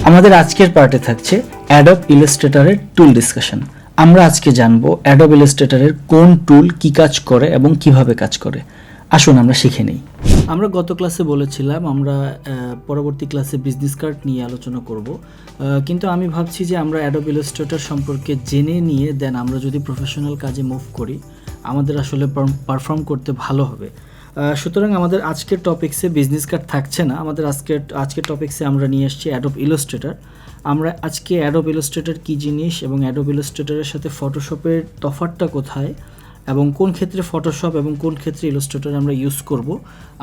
আমাদের আজকের পার্টে থাকছে অ্যাডোব ইলাস্ট্রেটরের টুল ডিসকাশন। আমরা আজকে জানবো অ্যাডোব ইলাস্ট্রেটরের কোন টুল কি কাজ করে এবং কিভাবে কাজ করে। আসুন আমরা শিখে নিই। আমরা গত ক্লাসে বলেছিলাম আমরা পরবর্তী ক্লাসে বিজনেস কার্ড নিয়ে আলোচনা করব, কিন্তু আমি ভাবছি যে আমরা অ্যাডোব ইলাস্ট্রেটর সম্পর্কে জেনে নিয়ে দেন আমরা যদি প্রফেশনাল কাজে মুভ করি আমাদের আসলে পারফর্ম করতে ভালো হবে। সুতরাং আমাদের আজকের টপিক্সে বিজনেস কার্ড থাকছে না। আমাদের আজকের টপিক্সে আমরা নিয়ে এসেছি অ্যাডোব ইলাস্ট্রেটর। আমরা আজকে অ্যাডোব ইলাস্ট্রেটর কী জিনিস এবং অ্যাডোব ইলাস্ট্রেটরের সাথে ফটোশপের তফাৎটা কোথায় এবং কোন ক্ষেত্রে ফটোশপ এবং কোন ক্ষেত্রে ইলাস্ট্রেটর আমরা ইউজ করব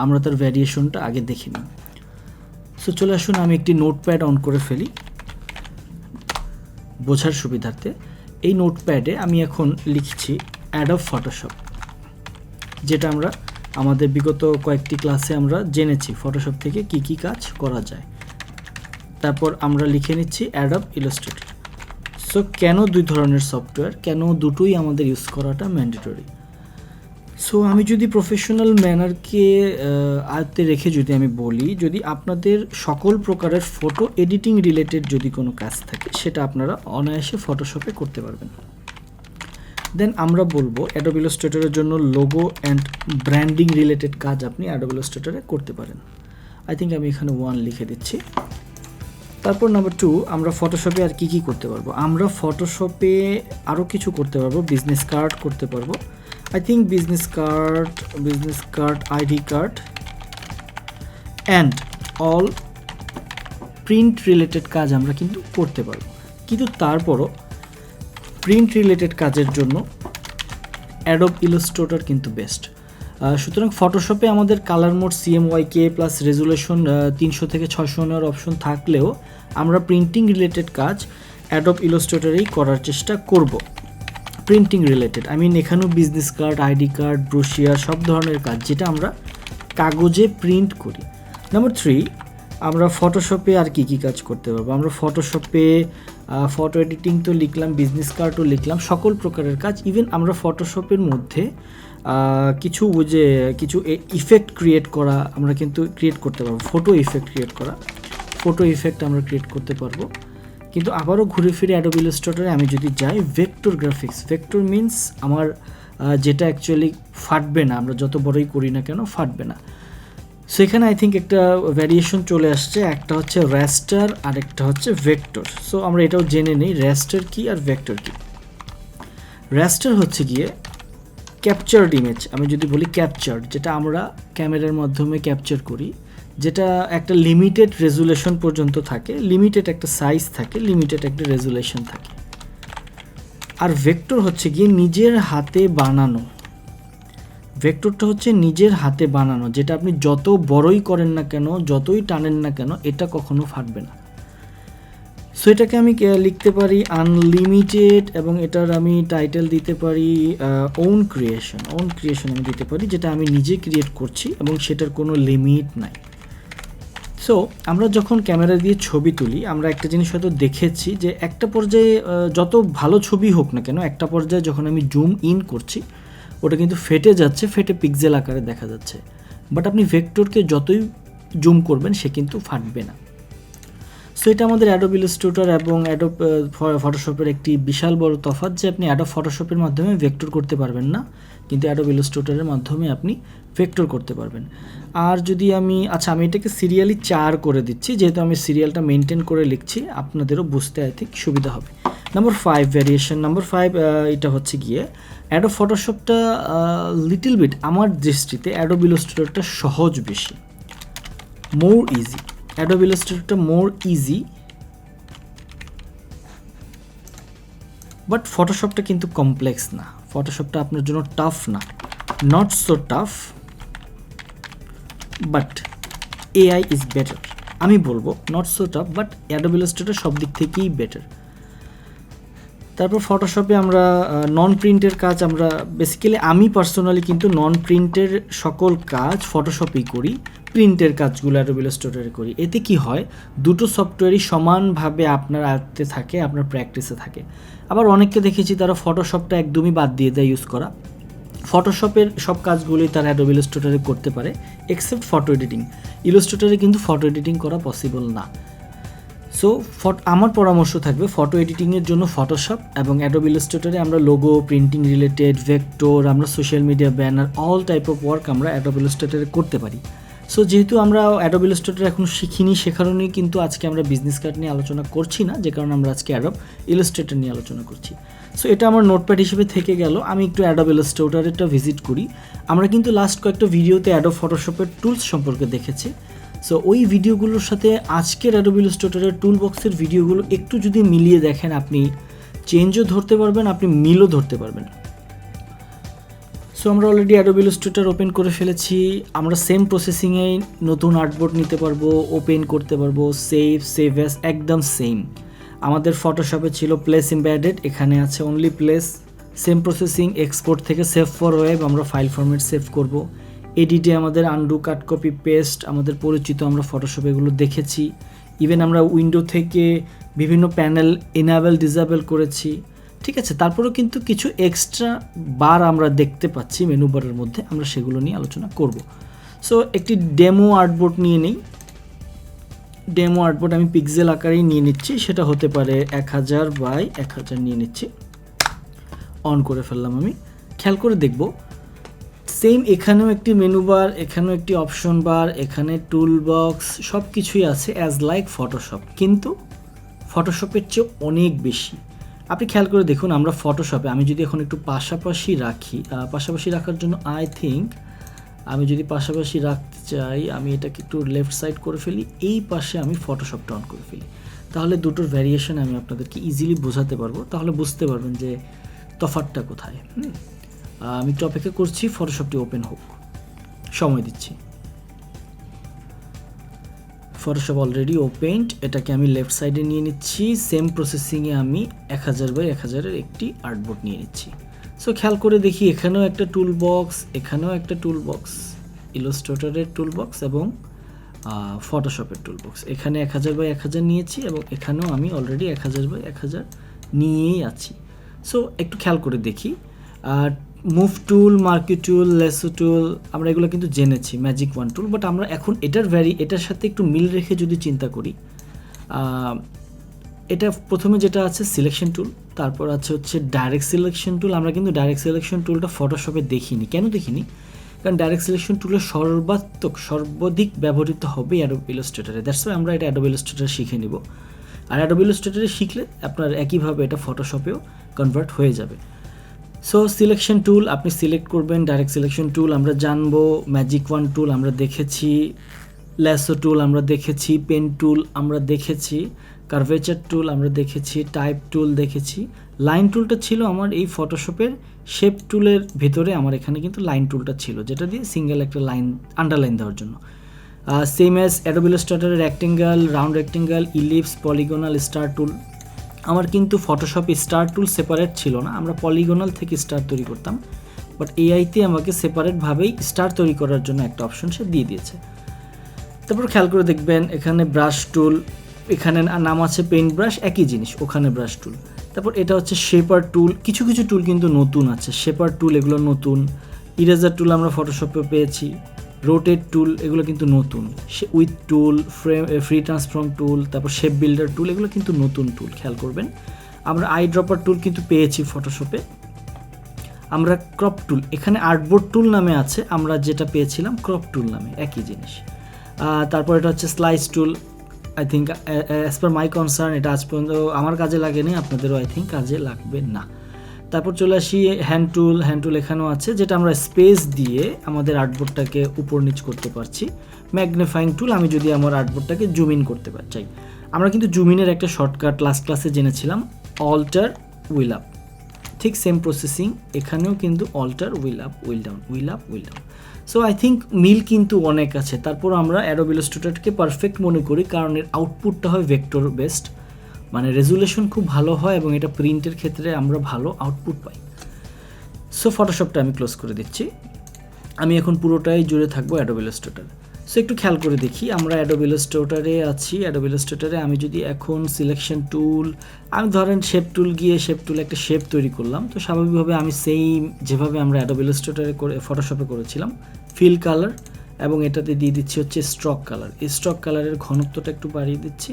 আমরা তার ভ্যারিয়েশনটা আগে দেখে নিই। সো চলে আসুন আমি একটি নোটপ্যাড অন করে ফেলি বোঝার সুবিধার্থে। এই নোটপ্যাডে আমি এখন লিখছি অ্যাডোব ফটোশপ, যেটা আমরা আমাদের বিগত কয়েকটি ক্লাসে আমরা জেনেছি ফটোশপ থেকে কি কি কাজ করা যায়। তারপর আমরা লিখে নিচ্ছি অ্যাডোব ইলাস্ট্রেটর। সো কেন দুই ধরনের সফটওয়্যার, কেন দুটোই আমাদের ইউজ করাটা ম্যান্ডেটরি। সো আমি যদি প্রফেশনাল ম্যানারকে আয়ত্তে রেখে যদি আমি বলি, যদি আপনাদের সকল প্রকারের ফটো এডিটিং রিলেটেড যদি কোনো কাজ থাকে সেটা আপনারা অনায়াসে ফটোশপে করতে পারবেন। দেন আমরা বলবো অ্যাডোব ইলাস্ট্রেটরের জন্য লোগো অ্যান্ড ব্র্যান্ডিং রিলেটেড কাজ আপনি অ্যাডোব ইলাস্ট্রেটরে করতে পারেন। আই থিঙ্ক আমি এখানে 1 লিখে দিচ্ছি। তারপর নাম্বার 2, আমরা ফটোশপে আর কি করতে পারবো। আমরা ফটোশপে আরও কিছু করতে পারবো, বিজনেস কার্ড করতে পারবো। I think business card, ID card and all print related কাজ আমরা কিন্তু করতে পারবো। কিন্তু তারপরও প্রিন্ট রিলেটেড কাজের জন্য অ্যাডোব ইলাস্ট্রেটর কিন্তু বেস্ট। সুতরাং ফটোশপে আমাদের colour mode CMYK plus resolution 300 থেকে 600 নেওয়ার অপশন থাকলেও আমরা প্রিন্টিং রিলেটেড কাজ অ্যাডোব ইলাস্ট্রেটরেই করার চেষ্টা করব। প্রিন্টিং রিলেটেড এখানেও business card, ID card, brochure সব ধরনের কাজ যেটা আমরা কাগজে প্রিন্ট করি। নাম্বার 3, আমরা ফটোশপে আর কি কাজ করতে পারবো। আমরা ফটোশপে ফটো এডিটিং তো লিখলাম, বিজনেস কার্ডও লিখলাম, সকল প্রকারের কাজ। ইভেন আমরা ফটোশপের মধ্যে কিছু ইফেক্ট ক্রিয়েট করা আমরা কিন্তু ক্রিয়েট করতে পারবো। ফটো ইফেক্ট আমরা ক্রিয়েট করতে পারবো। কিন্তু আবারও ঘুরে ফিরে অ্যাডোব ইলাস্ট্রেটরে আমি যদি যাই, ভেক্টর গ্রাফিক্স, ভেক্টর মিনস আমার যেটা অ্যাকচুয়ালি ফাটবে না, আমরা যত বড়ই করি না কেন ফাটবে না। সেখানে আই থিঙ্ক একটা ভ্যারিয়েশন চলে আসছে, একটা হচ্ছে র্যাস্টার আর একটা হচ্ছে ভেক্টর। সো আমরা এটাও জেনে নিই র্যাস্টার কি আর ভেক্টর কি। র্যাস্টার হচ্ছে গিয়ে ক্যাপচার্ড ইমেজ, আমি যদি বলি ক্যাপচার্ড, যেটা আমরা ক্যামেরার মাধ্যমে ক্যাপচার করি, যেটা একটা লিমিটেড রেজুলেশন পর্যন্ত থাকে, লিমিটেড একটা সাইজ থাকে, লিমিটেড একটা রেজুলেশন থাকে। আর ভেক্টর হচ্ছে গিয়ে নিজের হাতে বানানো। ভেক্টরটা হচ্ছে নিজের হাতে বানানো, যেটা আপনি যত বড়ই করেন না কেন, যতই টানেন না কেন, এটা কখনো ফাটবে না। সো এটাকে আমি লিখতে পারি আনলিমিটেড এবং এটার আমি টাইটেল দিতে পারি ওন ক্রিয়েশন আমি দিতে পারি, যেটা আমি নিজে ক্রিয়েট করছি এবং সেটার কোনো লিমিট নাই। সো আমরা যখন ক্যামেরা দিয়ে ছবি তুলি আমরা একটা জিনিস হয়তো দেখেছি যে একটা পর্যায়ে যত ভালো ছবি হোক না কেন, একটা পর্যায়ে যখন আমি জুম ইন করছি ওটা কিন্তু ফেটে পিক্সেল আকারে দেখা যাচ্ছে। বাট আপনি ভেক্টরকে যতই জুম করবেন সে কিন্তু ফাটবে না। সো এটা আমাদের অ্যাডোব ইলাস্ট্রেটর এবং অ্যাডোব ফটোশপের একটি বিশাল বড় তফাৎ, যে আপনি অ্যাডোব ফটোশপের মাধ্যমে ভেক্টর করতে পারবেন না, কিন্তু অ্যাডোব ইলাস্ট্রেটরের মাধ্যমে আপনি ভেক্টর করতে পারবেন। আর যদি আমি এটাকে সিরিয়ালি 4 করে দিচ্ছি, যেহেতু আমি সিরিয়ালটা মেনটেন করে লিখছি, আপনাদেরও বুঝতে আই থিঙ্ক সুবিধা হবে। নাম্বার 5 ভ্যারিয়েশন, নাম্বার 5 এটা হচ্ছে গিয়ে অ্যাডোব ফটোশপটা লিটল বিট আমার দৃষ্টিতে অ্যাডোব ইলাস্ট্রেটরটা সহজ বেশি, মোর ইজি। অ্যাডোব ইলাস্ট্রেটরটা মোর ইজি, বাট ফটোশপটা কিন্তু কমপ্লেক্স না। ফটোশপটা আপনার জন্য টাফ না, not so tough, but AI is better. আমি বলবো not so tough, but Adobe Illustrator সব দিক থেকেই বেটার। তারপর ফটোশপে আমরা নন প্রিন্টের কাজ, আমরা বেসিক্যালি আমি পার্সোনালি কিন্তু নন প্রিন্টের সকল কাজ ফটোশপেই করি, প্রিন্টের কাজগুলো অ্যাডোব ইলাস্ট্রেটরে করি। এতে কি হয়, দুটো সফটওয়্যারই সমানভাবে আপনার আয়ত্তে থাকে, আপনার প্র্যাকটিসে থাকে। আবার অনেককে দেখেছি তারা ফটোশপটা একদমই বাদ দিয়ে দেয় ইউজ করা। ফটোশপের সব কাজগুলোই তারা অ্যাডোব ইলাস্ট্রেটরে করতে পারে এক্সেপ্ট ফটো এডিটিং। ইলাস্ট্রেটরে কিন্তু ফটো এডিটিং করা পসিবল না। সো আমার পরামর্শ থাকবে ফটো এডিটিংয়ের জন্য ফটোশপ, এবং অ্যাডোব ইলাস্ট্রেটরে আমরা লোগো, প্রিন্টিং রিলেটেড, ভেক্টর, আমরা social media banner, all type of work আমরা অ্যাডোব ইলাস্ট্রেটরে করতে পারি। সো যেহেতু আমরা অ্যাডোব ইলাস্ট্রেটর এখন শিখিনি, সে কারণেই কিন্তু আজকে আমরা বিজনেস কার্ড নিয়ে আলোচনা করছি না, যে কারণে আমরা আজকে অ্যাডোব ইলাস্ট্রেটর নিয়ে আলোচনা করছি। সো এটা আমার নোটপ্যাড হিসেবে থেকে গেল। আমি একটু অ্যাডোব ইলাস্ট্রেটরটা ভিজিট করি। আমরা কিন্তু লাস্ট কয়েকটা ভিডিওতে অ্যাডোব ফটোশপের টুলস সম্পর্কে দেখেছি। সো ওই ভিডিওগুলোর সাথে আজকের অ্যাডোব ইলাস্ট্রেটরের টুল বক্সের ভিডিওগুলো একটু যদি মিলিয়ে দেখেন, আপনি চেঞ্জও ধরতে পারবেন, আপনি মিলও ধরতে পারবেন। সো আমরা অলরেডি অ্যাডোব ইলাস্ট্রেটর ওপেন করে ফেলেছি। আমরা সেম প্রসেসিংয়ে নতুন আর্টবোর্ড নিতে পারবো, ওপেন করতে পারবো, সেভ অ্যাজ, একদম সেম। আমাদের ফটোশপে ছিল প্লেস এমবেডেড, এখানে আছে only place. Same processing, export থেকে সেভ ফর ওয়েব, আমরা ফাইল ফরম্যাট সেভ করব। এডিটে আমাদের আনডু, কাট, কপি, পেস্ট, আমাদের পরিচিত, আমরা ফটোশপে এগুলো দেখেছি। ইভেন আমরা উইন্ডো থেকে বিভিন্ন প্যানেল এনাবেল ডিসেবল করেছি, ঠিক আছে। তারপরেও কিন্তু কিছু এক্সট্রা বার আমরা দেখতে পাচ্ছি মেনু বারের মধ্যে, আমরা সেগুলো নিয়ে আলোচনা করব। সো একটি ডেমো আর্টবোর্ড নিয়ে নিই। ডেমো আর্টবোর্ড আমি পিক্সেল আকারেই নিয়ে নিচ্ছি, সেটা হতে পারে 1000 বাই 1000 নিয়ে নিচ্ছি। অন করে ফেললাম আমি। খেয়াল করে দেখব সেম এখানেও একটি মেনু বার, এখানেও একটি অপশন বার, এখানে টুল বক্স, সব কিছুই আছে অ্যাজ লাইক ফটোশপ, কিন্তু ফটোশপের চেয়ে অনেক বেশি। আপনি খেয়াল করে দেখুন, আমরা ফটোশপে, আমি যদি এখন একটু পাশাপাশি রাখি, পাশাপাশি রাখার জন্য আই থিঙ্ক আমি যদি পাশাপাশি রাখতে চাই, আমি এটাকে একটু লেফট সাইড করে ফেলি, এই পাশে আমি ফটোশপটা অন করে ফেলি, তাহলে দুটোর ভ্যারিয়েশন আমি আপনাদেরকে ইজিলি বোঝাতে পারবো, তাহলে বুঝতে পারবেন যে তফাৎটা কোথায়। আমি একটু অপেক্ষা করছি ফটোশপটি ওপেন হোক, সময় দিচ্ছি। ফটোশপ অলরেডি ওপেনড, এটাকে আমি লেফট সাইডে নিয়ে নিচ্ছি। সেম প্রসেসিংয়ে আমি 1000 বাই 1000-এর একটি আর্টবোর্ড নিয়ে নিচ্ছি। সো খেয়াল করে দেখি, এখানেও একটা টুল বক্স, এখানেও একটা টুল বক্স, ইলাস্ট্রেটরের টুল বক্স এবং ফটোশপের টুল বক্স। এখানে 1000 বাই 1000 নিয়েছি এবং এখানেও আমি অলরেডি 1000 বাই 1000 নিয়েই আছি। সো একটু খেয়াল করে দেখি, মুভ টুল, মার্কি টুল, লেসো টুল, আমরা এগুলো কিন্তু জেনেছি, ম্যাজিক ওয়ান টুল, বাট আমরা এখন এটার সাথে একটু মিল রেখে যদি চিন্তা করি, এটা প্রথমে যেটা আছে সিলেকশন টুল, তারপর আছে হচ্ছে ডাইরেক্ট সিলেকশন টুল। আমরা কিন্তু ডাইরেক্ট সিলেকশন টুলটা ফটোশপে দেখিনি। কেন দেখিনি? কারণ ডাইরেক্ট সিলেকশন টুলের সর্বাধিক ব্যবহৃত হবে অ্যাডোব ইলাস্ট্রেটরে, দ্যাটস ওয়াই আমরা এটা অ্যাডোব ইলাস্ট্রেটরে শিখে নিব। আর অ্যাডোব ইলাস্ট্রেটরে শিখলে আপনার একইভাবে এটা ফটোশপেও কনভার্ট হয়ে যাবে। সো সিলেকশন টুল আপনি সিলেক্ট করবেন, ডাইরেক্ট সিলেকশন টুল আমরা জানবো, ম্যাজিক ওয়ান টুল আমরা দেখেছি, ল্যাসো টুল আমরা দেখেছি, পেন টুল আমরা দেখেছি, কার্ভেচার টুল আমরা দেখেছি, টাইপ টুল দেখেছি। লাইন টুলটা ছিল আমার এই ফটোশপের শেপ টুলের ভিতরে, আমার এখানে কিন্তু লাইন টুলটা ছিল, যেটা দিয়ে সিঙ্গেল একটা লাইন আন্ডারলাইন দেওয়ার জন্য। সেম অ্যাজ অ্যাডোব ইলাস্ট্রেটরের rectangle, round rectangle, ellipse, polygonal, star tool. আমার কিন্তু ফটোশপে স্টার টুল সেপারেট ছিল না, আমরা পলিগোনাল থেকে স্টার তৈরি করতাম, বাট এআইতে আমাকে সেপারেটভাবেই স্টার তৈরি করার জন্য একটা অপশন সে দিয়ে দিয়েছে। তারপর খেয়াল করে দেখবেন এখানে ব্রাশ টুল, এখানে নাম আছে পেইন্ট ব্রাশ, একই জিনিস, ওখানে ব্রাশ টুল। তারপর এটা হচ্ছে শেপার টুল, কিছু কিছু টুল কিন্তু নতুন আছে, শেপার টুল এগুলো নতুন। ইরেজার টুল আমরা ফটোশপে পেয়েছি, রোটেট টুল এগুলো কিন্তু নতুন, উইথ টুল, ফ্রি ট্রান্সফর্ম টুল, তারপর শেপ বিল্ডার টুল, এগুলো কিন্তু নতুন টুল, খেয়াল করবেন। আমরা আই ড্রপার টুল কিন্তু পেয়েছি ফটোশপে। আমরা ক্রপ টুল, এখানে আর্টবোর্ড টুল নামে আছে, আমরা যেটা পেয়েছিলাম ক্রপ টুল নামে, একই জিনিস। তারপর এটা হচ্ছে slice tool, I think as per my concern এটা আজ পর্যন্ত আমার কাজে লাগেনি, আপনাদেরও আই থিঙ্ক কাজে লাগবে না। তারপর চলে আসি হ্যান্ড টুল, এখানেও আছে, যেটা আমরা স্পেস দিয়ে আমাদের আর্টবোর্ডটাকে উপর নিচ করতে পারছি। ম্যাগনিফাইং টুল, আমি যদি আমার আর্টবোর্ডটাকে জুম ইন করতে চাই, আমরা কিন্তু জুম ইনের একটা শর্টকাট লাস্ট ক্লাসে জেনেছিলাম, অল্টার উইল আপ, ঠিক সেম প্রসেসিং এখানেও কিন্তু alter wheel up, wheel down, wheel up, wheel down. So I think মিল কিন্তু অনেক আছে। তারপর আমরা অ্যাডোব ইলাস্ট্রেটরকে পারফেক্ট মনে করি, কারণ এর আউটপুটটা হয় ভেক্টর বেসড, মানে রেজুলেশন খুব ভালো হয় এবং এটা প্রিন্টের ক্ষেত্রে আমরা ভালো আউটপুট পাই। সো ফটোশপটা আমি ক্লোজ করে দিচ্ছি, আমি এখন পুরোটাই জুড়ে থাকবো অ্যাডোব ইলাস্ট্রেটর। সো একটু খেয়াল করে দেখি, আমরা অ্যাডোব ইলাস্ট্রেটরে আছি। অ্যাডোব ইলাস্ট্রেটরে আমি যদি এখন সিলেকশন টুল, আমি ধরেন শেপ টুল গিয়ে শেপ টুল একটা শেপ তৈরি করলাম, তো স্বাভাবিকভাবে আমি সেম যেভাবে আমরা অ্যাডোব ইলাস্ট্রেটরে করে ফটোশপে করেছিলাম, ফিল কালার এবং এটাতে দিয়ে দিচ্ছি হচ্ছে স্ট্রক কালার। এই স্ট্রক কালারের ঘনত্বটা একটু বাড়িয়ে দিচ্ছি,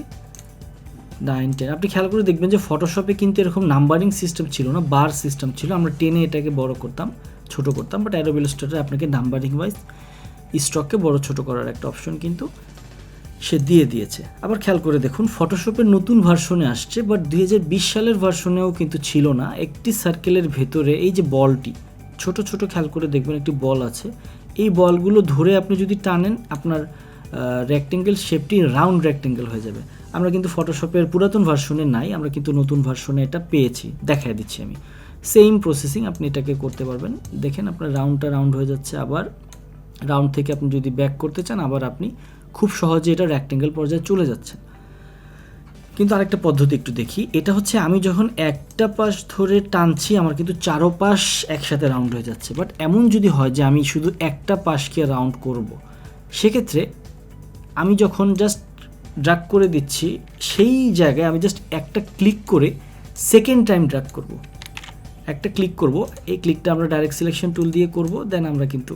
9, 10 আপনি খেয়াল করে দেখবেন যে ফটোশপে কিন্তু এরকম নাম্বারিং সিস্টেম ছিল না, বার সিস্টেম ছিল, আমরা টেনে এটাকে বড় করতাম ছোট করতাম, বাট অ্যাডোবি ইলাস্ট্রেটর আপনাকে নাম্বারিং ওয়াইজ স্ট্রোককে বড় ছোট করার একটা অপশন কিন্তু সে দিয়ে দিয়েছে। আবার খেয়াল করে দেখুন ফটোশপের নতুন ভার্সনে আসছে, বাট 2020 সালের ভার্সনেও কিন্তু ছিল না। একটি সার্কেলের ভেতরে এই যে বলটি ছোট ছোট খেয়াল করে দেখবেন একটি বল আছে, এই বলগুলো ধরে আপনি যদি টানেন আপনার রেক্টেঙ্গেল শেপটি রাউন্ড রেক্টেঙ্গেল হয়ে যাবে। আমরা কিন্তু ফটোশপের পুরাতন ভার্সনে নাই, আমরা কিন্তু নতুন ভার্সনে এটা পেয়েছি, দেখাই দিচ্ছি আমি। সেম প্রসেসিং আপনি এটাকে করতে পারবেন। দেখেন আপনার রাউন্ডটা রাউন্ড হয়ে যাচ্ছে, আবার রাউন্ড থেকে আপনি যদি ব্যাক করতে চান আবার আপনি খুব সহজে এটা রেক্টেঙ্গেল পর্যায়ে চলে যাচ্ছে। কিন্তু আরেকটা পদ্ধতি একটু দেখি, এটা হচ্ছে আমি যখন একটা পাশ ধরে টানছি আমার কিন্তু চারো পাশ একসাথে রাউন্ড হয়ে যাচ্ছে। বাট এমন যদি হয় যে আমি শুধু একটা পাশকে রাউন্ড করব, সেক্ষেত্রে আমি যখন জাস্ট ড্র্যাগ করে দিচ্ছি সেই জায়গায় আমি জাস্ট একটা ক্লিক করে সেকেন্ড টাইম ড্র্যাগ করব, একটা ক্লিক করব, এই ক্লিকটা আমরা ডাইরেক্ট সিলেকশন টুল দিয়ে করব, দেন আমরা কিন্তু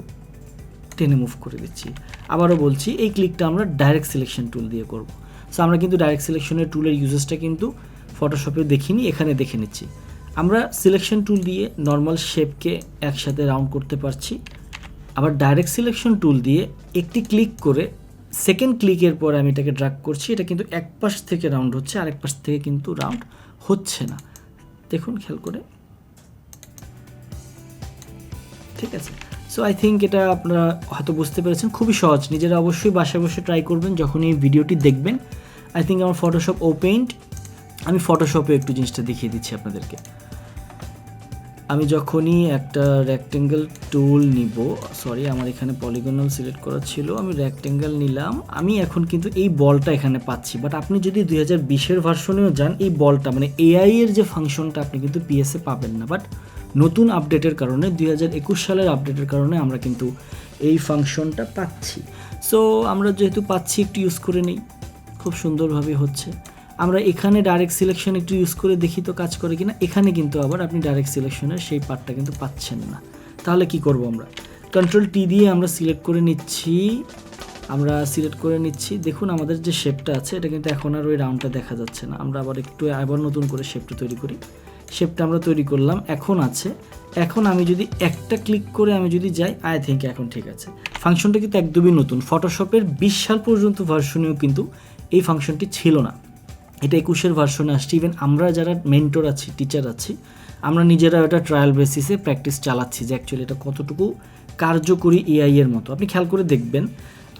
টেনে মুভ করে দিচ্ছি। আবারও বলছি এই ক্লিকটা আমরা ডাইরেক্ট সিলেকশন টুল দিয়ে করব। সো আমরা কিন্তু ডাইরেক্ট সিলেকশনের টুলের ইউজেসটা কিন্তু ফটোশপে দেখিনি, এখানে দেখে নিচ্ছি। আমরা সিলেকশন টুল দিয়ে নর্মাল শেপকে একসাথে রাউন্ড করতে পারছি, আবার ডাইরেক্ট সিলেকশন টুল দিয়ে একটি ক্লিক করে সেকেন্ড ক্লিকের পরে আমি এটাকে ড্র্যাগ করছি, এটা কিন্তু এক পাশ থেকে রাউন্ড হচ্ছে, আরেক পাশ থেকে কিন্তু রাউন্ড হচ্ছে না। দেখুন খেয়াল করে, ঠিক আছে। সো আই থিঙ্ক এটা আপনারা হয়তো বুঝতে পেরেছেন, খুবই সহজ। নিজেরা অবশ্যই বাসায় বসে ট্রাই করবেন যখন এই ভিডিওটি দেখবেন। আই থিঙ্ক আমার ফটোশপ ওপেন্ড, আমি ফটোশপে একটু জিনিসটা দেখিয়ে দিচ্ছি আপনাদেরকে। আমি যখনই একটা রেক্টেঙ্গেল টুল নিব, সরি আমার এখানে পলিগনাল সিলেক্ট করা ছিল, আমি রেক্টেঙ্গেল নিলাম, আমি এখন কিন্তু এই বলটা এখানে পাচ্ছি। বাট আপনি যদি 2020-এর ভার্সনেও যান এই বলটা মানে এআই এর যে ফাংশনটা আপনি কিন্তু পিএসএ পাবেন না। বাট নতুন আপডেটের কারণে 2021 সালের আপডেটের কারণে আমরা কিন্তু এই ফাংশনটা পাচ্ছি। সো আমরা যেহেতু পাচ্ছি একটু ইউজ করে নেই, খুব সুন্দরভাবে হচ্ছে। আমরা এখানে ডাইরেক্ট সিলেকশন একটু ইউজ করে দেখি তো কাজ করে কিনা। এখানে কিন্তু আবার আপনি ডাইরেক্ট সিলেকশনের সেই পার্টটা কিন্তু পাচ্ছেন না। তাহলে কি করব, আমরা কন্ট্রোল টি দিয়ে আমরা সিলেক্ট করে নিচ্ছি, দেখুন আমাদের যে শেপটা আছে এটা কিন্তু এখন আর ওই রাউন্ডটা দেখা যাচ্ছে না। আমরা আবার নতুন করে শেপটা তৈরি করি, শেপটা আমরা তৈরি করলাম, এখন আছে। এখন আমি যদি একটা ক্লিক করে আমি যদি যাই, আই থিঙ্ক এখন ঠিক আছে। ফাংশনটা কিন্তু একদমই নতুন, ফটোশপের 20 সাল পর্যন্ত ভার্সনেও কিন্তু এই ফাংশনটি ছিল না, এটা 21-এর ভার্সনে আসছে। ইভেন আমরা যারা মেন্টর আছি, টিচার আছি, আমরা নিজেরা এটা ট্রায়াল বেসিসে প্র্যাকটিস চালাচ্ছি যে অ্যাকচুয়ালি এটা কতটুকু কার্যকরী এআই এর মতো। আপনি খেয়াল করে দেখবেন,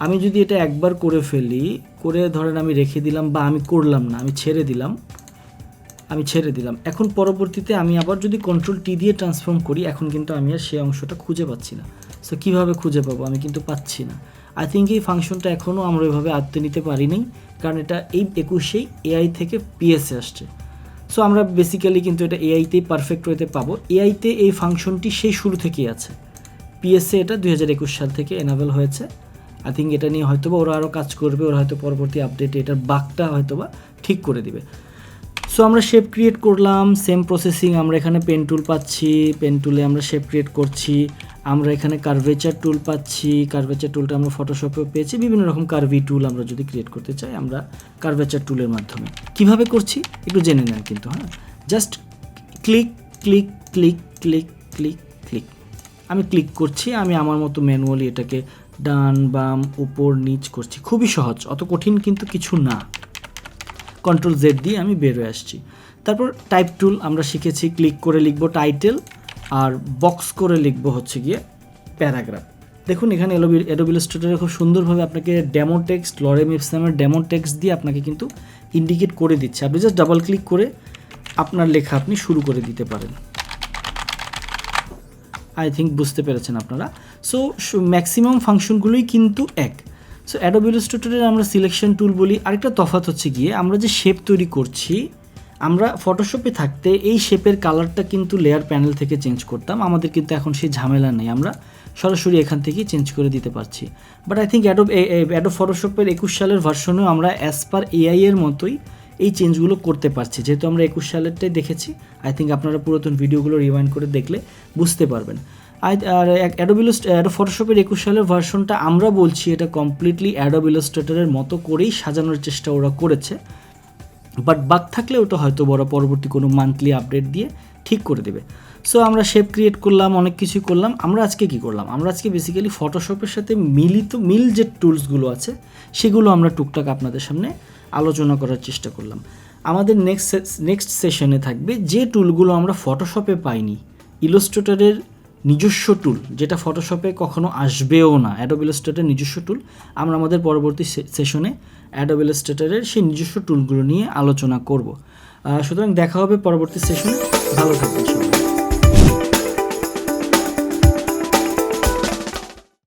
আমি যদি এটা একবার করে ফেলি, করে ধরেন আমি রেখে দিলাম বা আমি করলাম না, আমি ছেড়ে দিলাম, এখন পরবর্তীতে আমি আবার যদি কন্ট্রোল টি দিয়ে ট্রান্সফর্ম করি, এখন কিন্তু আমি আর সেই অংশটা খুঁজে পাচ্ছি না। সো কীভাবে খুঁজে পাবো, আমি কিন্তু পাচ্ছি না। আই থিঙ্ক এই ফাংশনটা এখনও আমরা ওইভাবে আয়ত্তে নিতে পারি নাই, কারণ এটা এই 21-এই এআই থেকে পিএসএ আসছে। সো আমরা বেসিক্যালি কিন্তু এটা এআইতেই পারফেক্ট ওয়েতে পাবো। এআইতে এই ফাংশনটি সেই শুরু থেকেই আছে, পিএসএ এটা 2021 সাল থেকে এনাবেল হয়েছে। আই থিঙ্ক এটা নিয়ে হয়তোবা ওরা আরও কাজ করবে, ওরা হয়তো পরবর্তী আপডেটে এটার বাগটা হয়তোবা ঠিক করে দিবে। সো আমরা শেপ ক্রিয়েট করলাম, সেম প্রসেসিং। আমরা এখানে পেন টুল পাচ্ছি, পেন টুলে আমরা শেপ ক্রিয়েট করছি। আমরা এখানে কার্ভেচার টুল পাচ্ছি, কার্ভেচার টুলটা আমরা ফটোশপেও পেয়েছি। বিভিন্ন রকম কার্ভি টুল আমরা যদি ক্রিয়েট করতে চাই আমরা কার্ভেচার টুলের মাধ্যমে কিভাবে করছি একটু জেনে নেন কিন্তু। হ্যাঁ, just click click click click click click, আমি ক্লিক করছি, আমি আমার মতো ম্যানুয়ালি এটাকে ডান বাম উপর নিচ করছি। খুবই সহজ, অত কঠিন কিন্তু কিছু না। কন্ট্রোল জেড দিয়ে আমি বের হয়ে আসছি। তারপর টাইপ টুল আমরা শিখেছি, ক্লিক করে লিখবো টাইটেল, আর বক্স করে লিখবো হচ্ছে গিয়ে প্যারাগ্রাফ। দেখুন এখানে অ্যাডোবি ইলাস্ট্রেটরে খুব সুন্দরভাবে আপনাকে ডেমো টেক্সট, লরেম ইপসামের ডেমো টেক্সট দিয়ে আপনাকে কিন্তু ইন্ডিকেট করে দিচ্ছে। আপনি জাস্ট ডাবল ক্লিক করে আপনার লেখা আপনি শুরু করে দিতে পারেন। আই থিঙ্ক বুঝতে পেরেছেন আপনারা। সো ম্যাক্সিমাম ফাংশনগুলোই কিন্তু এক। সো অ্যাডোবি ইলাস্ট্রেটরের আমরা সিলেকশন টুল বলি। আরেকটা তফাৎ হচ্ছে গিয়ে আমরা যে শেপ তৈরি করছি, আমরা ফটোশপে থাকতে এই শেপের কালারটা কিন্তু লেয়ার প্যানেল থেকে চেঞ্জ করতাম, আমাদের কিন্তু এখন সেই ঝামেলা নেই, আমরা সরাসরি এখান থেকেই চেঞ্জ করে দিতে পারছি। বাট আই থিঙ্ক অ্যাডোব ফটোশপের 21 সালের ভার্সনেও আমরা অ্যাজ পার এআই এর মতোই এই চেঞ্জগুলো করতে পারছি, যেহেতু আমরা 21 সালেরটাই দেখেছি। আই থিঙ্ক আপনারা পুরাতন ভিডিওগুলো রিওয়াইন্ড করে দেখলে বুঝতে পারবেন। আর অ্যাডোব ফটোশপের 21 সালের ভার্সনটা আমরা বলছি এটা কমপ্লিটলি অ্যাডোব ইলাস্ট্রেটরের মতো করেই সাজানোর চেষ্টা ওরা করেছে। বাট বাগ থাকলে ওটা হয়তো ওরা পরবর্তী কোনো মান্থলি আপডেট দিয়ে ঠিক করে দেবে। সো আমরা শেপ ক্রিয়েট করলাম, অনেক কিছুই করলাম। আমরা আজকে কি করলাম, আমরা আজকে বেসিক্যালি ফটোশপের সাথে মিল যে টুলসগুলো আছে সেগুলো আমরা টুকটাক আপনাদের সামনে আলোচনা করার চেষ্টা করলাম। আমাদের নেক্সট সেশনে থাকবে যে টুলগুলো আমরা ফটোশপে পাইনি, ইলাস্ট্রেটরের নিজস্ব টুল, যেটা ফটোশপে কখনো আসবেও না, অ্যাডোব ইলাস্ট্রেটরের নিজস্ব টুল। আমরা আমাদের পরবর্তী সেশনে অ্যাডোব ইলাস্ট্রেটরের সেই নিজস্ব টুলগুলো নিয়ে আলোচনা করব। সুতরাং দেখা হবে পরবর্তী সেশনে। ভালো থাকবেন সবাই।